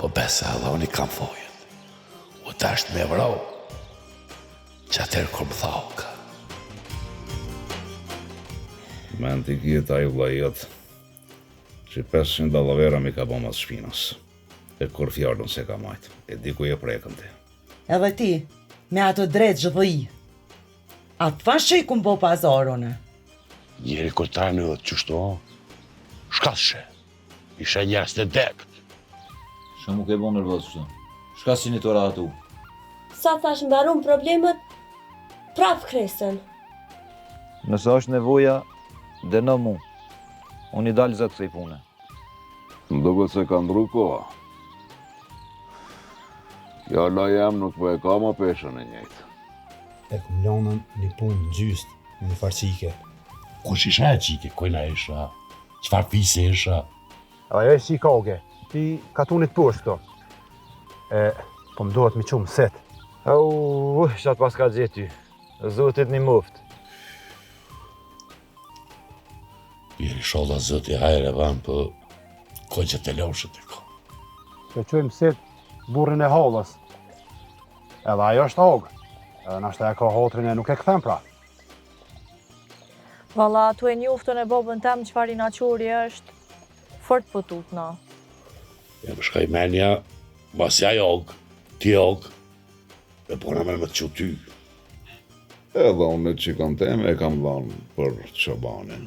Po besa edhe unë I kam fojet. U tasht me vrau, që atër kur më thau ka. Me në t'i kjetë a I vla jetë, që 500 dallavera mi ka bo mas shpinas. E kur fjallën se ka majtë, e di ku je prekën ti. Edhe ti, me ato drejtë zhvëj. A të fash që I kum po pazarone? Njeri kur trajnë edhe të qështu, shkashe. Ishe njerës të dekt. Shka mu ke bo nervoz kështu? Shka si një të ratu? Sa thash mbaron problemet, prap kresen. Nëse është nevoja, dëno mu. Unë I dalë zëtë kësaj pune. Më duket se ka ndru koha. Jalla jam nuk po e ka ma peshën e njëjtë. E kum lonën një punë gjyst, një farqike. Kush isha e qike, kojna isha, qfar pise isha. Ajo e si koge, ti katunit poshtë këto. Po më dohet mi qumë set. Qatë pas ka gjithë ty. Zotit një muftë. Jeri sholla zëti hajre van për koqët e loshët e ko. Se qojmë set burrin e hollës. Edhe ajo është hogë. Edhe nashta e ka hotrin e nuk e këthem pra. Valla, tu e njoftën e babën tem qëfar I naquri është fort pëtut na. Ja më shkaj menja, masja jogë, ti jogë, e pona me të që ty. Edhe unë që kanë teme e kam dhanë për Çobanin.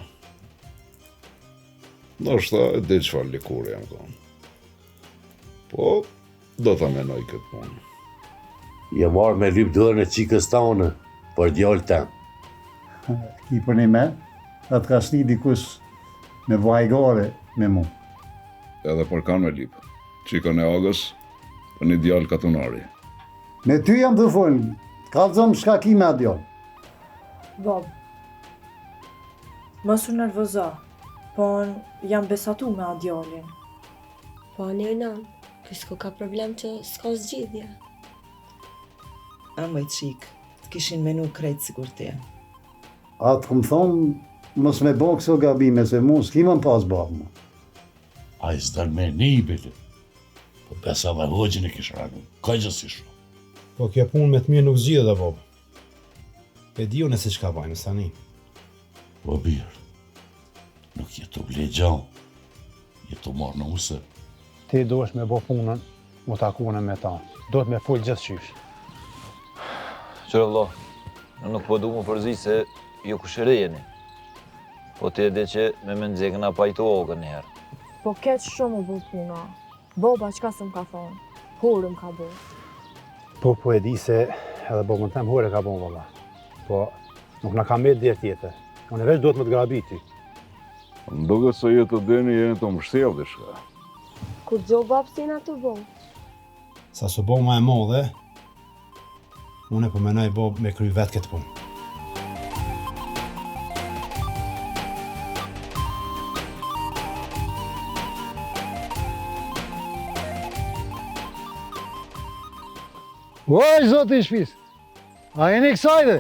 Nështë e di qëfar likur jam konë. Po, do të menoj këtë punë. Je marrë me lyp dërën e qikës tonë, për djallë tem. Ki për një me, atë ka shni dikush me vajgare me mu. Edhe për kanë me lip. Qikën e agës, për një djallë katunari. Me ty jam të folën, kalëzëm shka ki me atë djallë. Bob, mos u nervozo, po jam besatu me adjallin. Po Nina, kësko ka problem që s'ka zgjidhje. A më I qikë, të kishin menu krejtë sigur të janë. Atë këmë thonë, mos me bo këso gabime, se mu s'kima më pas bakë mu. A I s'dër me një I bili. Po besa dhe hoqin e kishë ranu, ka gjësi shumë. Po kjo punë me të mirë nuk zgjidhe dhe bob. E di unë e se qka bajnë, stani. Po birë, nuk jetu ble gjallë, jetu marë në use. Ti do është me bo punën, mu takune me ta. Do të me full gjithë qysh. Qërë vlo, në nuk po du mu përzi se ju kushëri jeni. Po ti e di që me më nëzikë nga pajtu ogën njëherë. Po keq shumë u bu puna. Boba qka së më ka thonë, hurë më ka bu. Po e di se edhe bobën tem hore ka bon valla. Po nuk na ka me djerë tjetër. Unë veç duhet më të grabiti. Më duket se jetë të deni jeni të mështjel dhe shka. Kur gjo babësina të bo. Sa së bo ma e modhe, unë e përmenoj bob me kry vetë këtë punë. Oj, zoti I shpis, a jeni kësajde?